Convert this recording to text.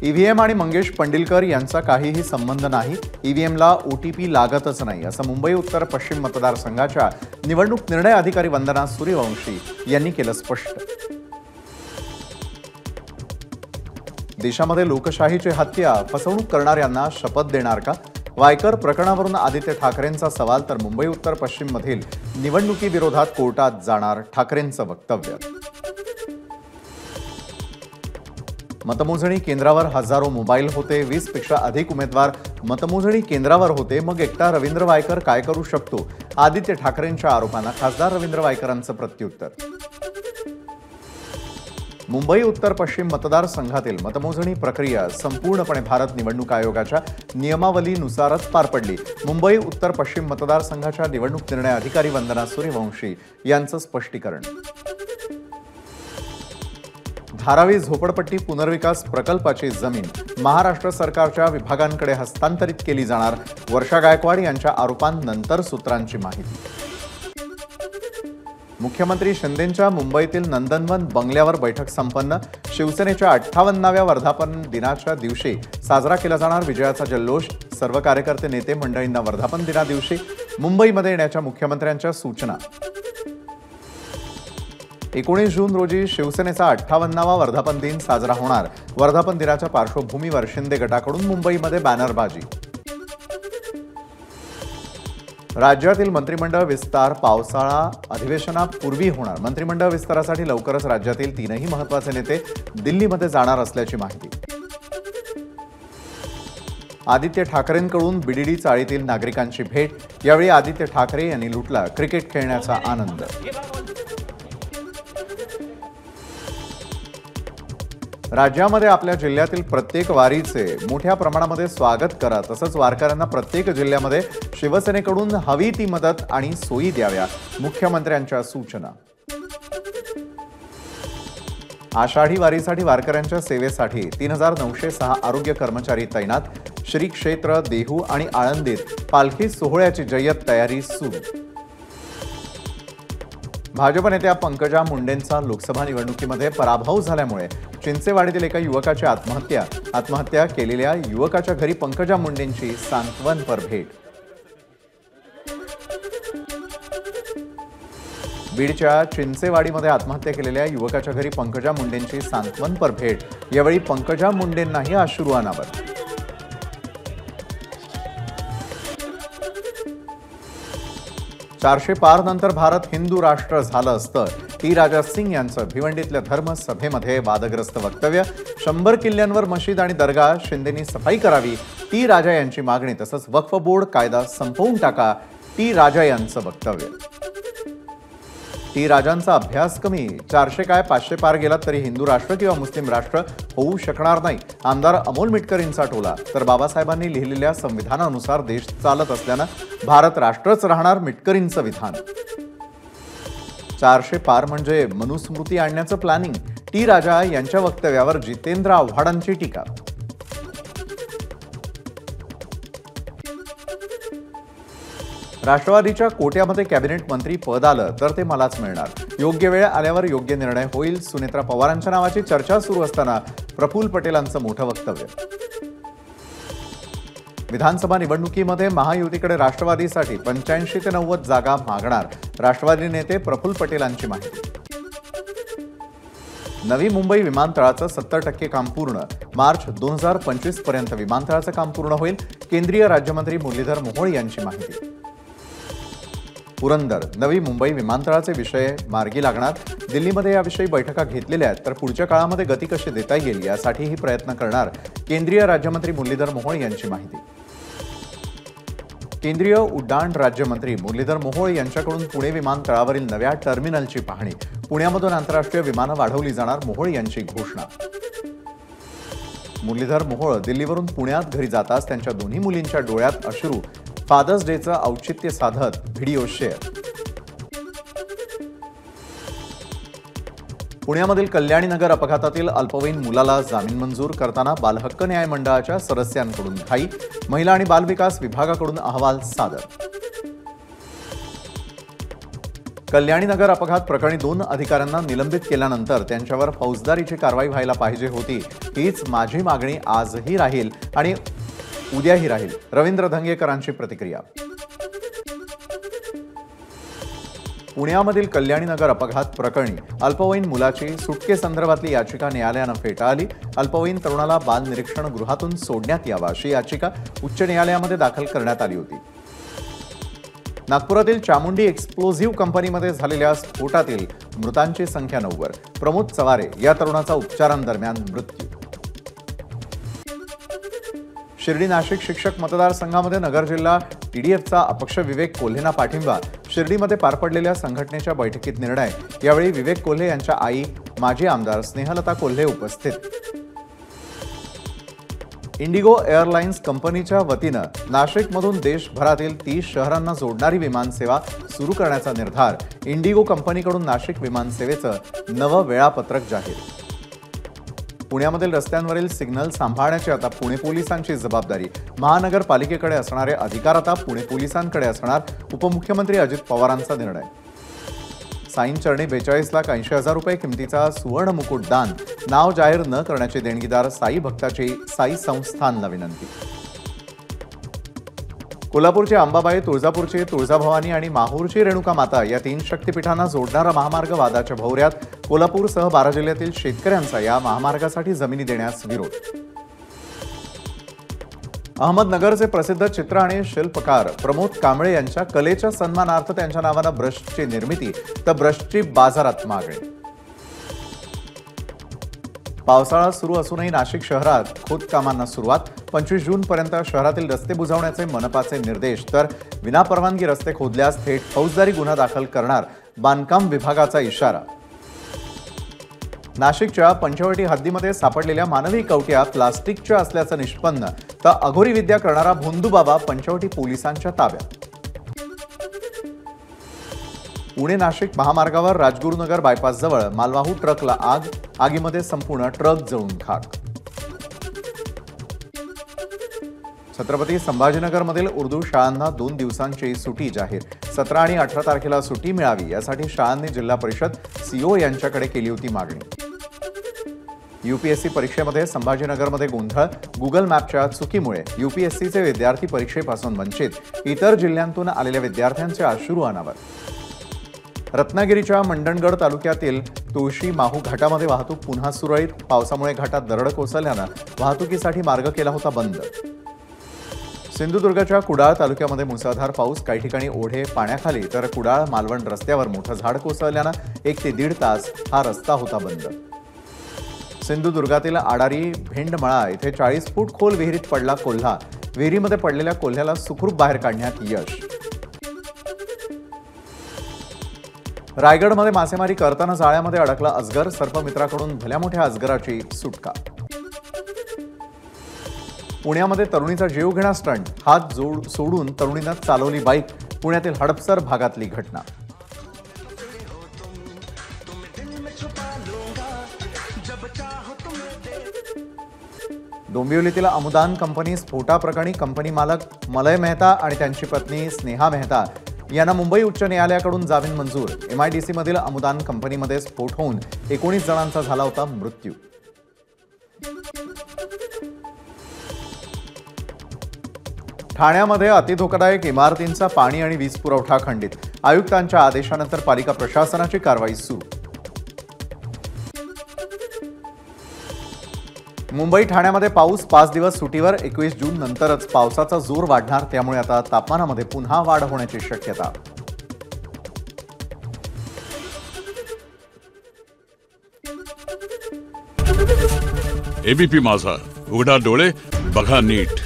EVM आणि मंगेश पंडिलकर यांचा काहीही संबंध नाही. ईव्हीएमला ओटीपी लागतच नाही, असं मुंबई उत्तर पश्चिम मतदारसंघाच्या निवडणूक निर्णय अधिकारी वंदना सूर्यवंशी यांनी केलं स्पष्ट. देशामध्ये लोकशाहीची हत्या, फसवणूक करणाऱ्यांना शपथ देणार का? वायकर प्रकरणावरून आदित्य ठाकरेंचा सवाल, तर मुंबई उत्तर पश्चिम मधील निवडणुकीविरोधात कोर्टात जाणार ठाकरेंचं वक्तव्य. मतमोजणी केंद्रावर हजारो मोबाईल होते, 20 पेक्षा अधिक उमेदवार मतमोजणी केंद्रावर होते, मग एकटा रवींद्र वायकर काय करू शकतो? आदित्य ठाकरेंच्या आरोपांना खासदार रवींद्र वायकरांचं प्रत्युत्तर. मुंबई उत्तर पश्चिम मतदारसंघातील मतमोजणी प्रक्रिया संपूर्णपणे भारत निवडणूक आयोगाच्या नियमावलीनुसारच पार पडली. मुंबई उत्तर पश्चिम मतदारसंघाच्या निवडणूक निर्णय अधिकारी वंदना सूर्यवंशी यांचं स्पष्टीकरण. धारावी झोपडपट्टी पुनर्विकास प्रकल्पाची जमीन महाराष्ट्र सरकारच्या विभागांकडे हस्तांतरित केली जाणार. वर्षा गायकवाड यांच्या आरोपांनंतर सूत्रांची माहिती. मुख्यमंत्री शिंदेंच्या मुंबईतील नंदनवन बंगल्यावर बैठक संपन्न. शिवसेनेच्या 58व्या वर्धापन दिनाच्या दिवशी साजरा केला जाणार विजयाचा जल्लोष. सर्व कार्यकर्ते नेते मंडळींना वर्धापन दिना दिवशी मुंबईमध्ये येण्याच्या मुख्यमंत्र्यांच्या सूचना. 19 जून रोजी शिवसेनेचा 58वा वर्धापन दिन साजरा होणार. वर्धापन दिनाच्या पार्श्वभूमीवर शिंदे गटाकडून मुंबईमध्ये बॅनरबाजी. राज्यातील मंत्रिमंडळ विस्तार पावसाळा अधिवेशनापूर्वी होणार. मंत्रिमंडळ विस्तारासाठी लवकरच राज्यातील 3ही महत्त्वाचे नेते दिल्लीमध्ये जाणार असल्याची माहिती. आदित्य ठाकरेंकडून बीडीडी चाळीतील नागरिकांची भेट. यावेळी आदित्य ठाकरे यांनी लुटला क्रिकेट खेळण्याचा आनंद. राज्यामध्ये आपल्या जिल्ह्यातील प्रत्येक वारीचे मोठ्या प्रमाणामध्ये स्वागत करा, तसंच वारकऱ्यांना प्रत्येक जिल्ह्यामध्ये शिवसेनेकडून हवी ती मदत आणि सोयी द्याव्या, मुख्यमंत्र्यांच्या सूचना. आषाढी वारीसाठी वारकऱ्यांच्या सेवेसाठी 3906 आरोग्य कर्मचारी तैनात. श्री क्षेत्र देहू आणि आळंदीत पालखी सोहळ्याची जय्यत तयारी सुरू. भाजप नेत्या पंकजा मुंडेंचा लोकसभा निवडणुकीमध्ये पराभव झाल्यामुळे चिंचेवाडीतील एका युवकाची आत्महत्या. आत्महत्या केलेल्या युवकाच्या घरी पंकजा मुंडेंची सांत्वनपर भेट. बीडच्या चिंचेवाडीमध्ये आत्महत्या केलेल्या युवकाच्या घरी पंकजा मुंडेंची सांत्वनपर भेट. यावेळी पंकजा मुंडेंनाही अश्रू अनावर. चारशे पार नंतर भारत हिंदू राष्ट्र झालं असतं. टी राजा सिंग यांचं भिवंडीतल्या धर्मसभेमध्ये वादग्रस्त वक्तव्य. 100 किल्ल्यांवर मशीद आणि दर्गा, शिंदेंनी सफाई करावी, टी राजा यांची मागणी. तसंच वक्फ बोर्ड कायदा संपवून टाका, टी राजा यांचं वक्तव्य. टी राजांचा अभ्यास कमी. 400 काय 500 पार गेलात तरी हिंदू राष्ट्र किंवा मुस्लिम राष्ट्र होऊ शकणार नाही, आमदार अमोल मिटकरींचा टोला. तर बाबासाहेबांनी लिहिलेल्या संविधानानुसार देश चालत असल्यानं भारत राष्ट्रच राहणार, मिटकरींचं विधान. 400 पार म्हणजे मनुस्मृती आणण्याचं प्लॅनिंग. टी राजा यांच्या वक्तव्यावर जितेंद्र आव्हाडांची टीका. राष्ट्रवादीच्या कोट्यामध्ये कॅबिनेट मंत्री पद आलं तर ते मलाच मिळणार. योग्य वेळ आल्यावर योग्य निर्णय होईल. सुनेत्रा पवारांच्या नावाची चर्चा सुरू असताना प्रफुल्ल पटेलांचं मोठं वक्तव्य. विधानसभा निवडणुकीमध्ये महायुतीकडे राष्ट्रवादीसाठी 85 ते 90 जागा मागणार. राष्ट्रवादी नेते प्रफुल्ल पटेलांची माहिती. नवी मुंबई विमानतळाचं 70% काम पूर्ण. मार्च 2025 पर्यंत विमानतळाचं काम पूर्ण होईल. केंद्रीय राज्यमंत्री मुरलीधर मोहोळ यांची माहिती. पुरंदर नवी मुंबई विमानतळाचे विषय मार्गी लागणार. दिल्लीमध्ये याविषयी बैठका घेतलेल्या आहेत, तर पुढच्या काळामध्ये गती कशी देता येईल यासाठीही प्रयत्न करणार. केंद्रीय राज्यमंत्री मुरलीधर मोहोळ यांची माहिती. केंद्रीय उड्डाण राज्यमंत्री मुरलीधर मोहोळ यांच्याकडून पुणे विमानतळावरील नव्या टर्मिनलची पाहणी. पुण्यामधून आंतरराष्ट्रीय विमानं वाढवली जाणार, मोहोळ यांची घोषणा. मुरलीधर मोहोळ दिल्लीवरून पुण्यात घरी जाताच त्यांच्या दोन्ही मुलींच्या डोळ्यात अश्रू. फादर्स डेचं औचित्य साधत व्हिडिओ शेअर. पुण्यामधील कल्याणीनगर अपघातातील अल्पवयीन मुलाला जामीन मंजूर करताना बालहक्क न्याय मंडळाच्या सदस्यांकडून घाई. महिला आणि बालविकास विभागाकडून अहवाल सादर. कल्याणीनगर अपघात प्रकरणी 2 अधिकाऱ्यांना निलंबित केल्यानंतर त्यांच्यावर फौजदारीची कारवाई व्हायला पाहिजे होती, हीच माझी मागणी आजही राहील आणि उद्याही राहील. रवींद्र धंगेकरांची प्रतिक्रिया. पुण्यामधील कल्याणीनगर अपघात प्रकरणी अल्पवयीन मुलाची सुटकेसंदर्भातली याचिका न्यायालयानं फेटाळली. अल्पवयीन तरुणाला बालनिरीक्षण गृहातून सोडण्यात यावा अशी याचिका उच्च न्यायालयामध्ये दाखल करण्यात आली होती. नागपुरातील चामुंडी एक्सप्लोझिव्ह कंपनीमध्ये झालेल्या स्फोटातील मृतांची संख्या 9 वर. प्रमोद चवारे या तरुणाचा उपचारांदरम्यान मृत्यू. शिर्डी नाशिक शिक्षक मतदारसंघामध्ये नगर जिल्हा टीडीएफचा अपक्ष विवेक कोल्हेंना पाठिंबा. शिर्डीमध्ये पार पडलेल्या संघटनेच्या बैठकीत निर्णय. यावेळी विवेक कोल्हे यांच्या आई माजी आमदार स्नेहलता कोल्हे उपस्थित. इंडिगो एअरलाइन्स कंपनीच्या वतीनं नाशिकमधून देशभरातील 30 शहरांना जोडणारी विमानसेवा सुरू करण्याचा निर्धार. इंडिगो कंपनीकडून नाशिक विमानसेवेचं नवं वेळापत्रक जाहीर. पुण्यामधील रस्त्यांवरील सिग्नल सांभाळण्याची आता पुणे पोलिसांची जबाबदारी. महानगरपालिकेकडे असणारे अधिकार आता पुणे पोलिसांकडे असणार. उपमुख्यमंत्री अजित पवारांचा निर्णय. साईंचरणी 42,80,000 रुपये किमतीचा सुवर्ण मुकुट दान. नाव जाहीर न करण्याचे देणगीदार साई भक्ताची साई संस्थानला विनंती. कोल्हापूरची अंबाबाई, तुळजापूरची तुळजाभवानी आणि माहूरची रेणुका माता या 3 शक्तिपीठांना जोडणारा महामार्ग वादाच्या भोवऱ्यात. कोल्हापूरसह 12 जिल्ह्यातील शेतकऱ्यांचा या महामार्गासाठी जमिनी देण्यास विरोध. अहमदनगरचे प्रसिद्ध चित्र आणि शिल्पकार प्रमोद कांबळे यांच्या कलेच्या सन्मानार्थ त्यांच्या नावानं ब्रशची निर्मिती तर ब्रशची बाजारात मागणी. पावसाळा सुरू असूनही नाशिक शहरात खोदकामांना सुरुवात. 25 जूनपर्यंत शहरातील रस्ते बुजवण्याचे मनपाचे निर्देश. तर विनापरवानगी रस्ते खोदल्यास थेट फौजदारी गुन्हा दाखल करणार बांधकाम विभागाचा इशारा. नाशिकच्या पंचवटी हद्दीमध्ये सापडलेल्या मानवी कवट्या प्लास्टिकच्या असल्याचं निष्पन्न. तर अघोरी विद्या करणारा भोंदूबाबा पंचवटी पोलिसांच्या ताब्यात. पुणे नाशिक महामार्गावर राजगुरुनगर बायपासजवळ मालवाहू ट्रकला आग. आगीमध्ये संपूर्ण ट्रक जळून खाक. छत्रपती संभाजीनगरमधील उर्दू शाळांना 2 दिवसांची सुटी जाहीर. 17 आणि 18 तारखेला सुटी मिळावी यासाठी शाळांनी जिल्हा परिषद सीओ यांच्याकडे केली होती मागणी. यूपीएससी परीक्षेमध्ये संभाजीनगरमध्ये गोंधळ. गुगल मॅपच्या चुकीमुळे यूपीएससीचे विद्यार्थी परीक्षेपासून वंचित. इतर जिल्ह्यांतून आलेल्या विद्यार्थ्यांचे अश्रू अनावर. रत्नागिरीच्या मंडणगड तालुक्यातील तुळशी माहू घाटामध्ये वाहतूक पुन्हा सुरळीत. पावसामुळे घाटात दरड कोसळल्यानं वाहतुकीसाठी मार्ग केला होता बंद. सिंधुदुर्गच्या कुडाळ तालुक्यामध्ये मुसळधार पाऊस. काही ठिकाणी ओढे पाण्याखाली तर कुडाळ मालवण रस्त्यावर मोठं झाड कोसळल्यानं 1 ते 1.5 तास हा रस्ता होता बंद. सिंधुदुर्गातील आडारी भेंडमळा इथे 40 फूट खोल विहिरीत पडला कोल्हा. विहिरीमध्ये पडलेल्या कोल्ह्याला सुखरूप बाहेर काढण्यात यश. रायगडमध्ये मासेमारी करताना जाळ्यामध्ये अडकला अजगर. सर्पमित्राकडून भल्या मोठ्या अजगराची सुटका. पुण्यामध्ये तरुणीचा जीवघेणा स्टंट. हात सोडून तरुणीनं चालवली बाईक. पुण्यातील हडपसर भागातली घटना. डोंबिवलीतील अमुदान कंपनी स्फोटाप्रकरणी कंपनी मालक मलय मेहता आणि त्यांची पत्नी स्नेहा मेहता यांना मुंबई उच्च न्यायालयाकडून जामीन मंजूर. MIDC मधील अमुदान कंपनीमध्ये स्फोट होऊन 19 जणांचा झाला होता मृत्यू. ठाण्यामध्ये अतिधोकादायक इमारतींचा पाणी आणि वीज पुरवठा खंडित. आयुक्तांच्या आदेशानंतर पालिका प्रशासनाची कारवाई सुरू. मुंबई ठाण्यामध्ये पाऊस 5 दिवस सुटीवर. 21 जून नंतरच पावसाचा जोर वाढणार. त्यामुळे आता तापमानामध्ये पुन्हा वाढ होण्याची शक्यता. एबीपी माझा, उघडा डोळे बघा नीट.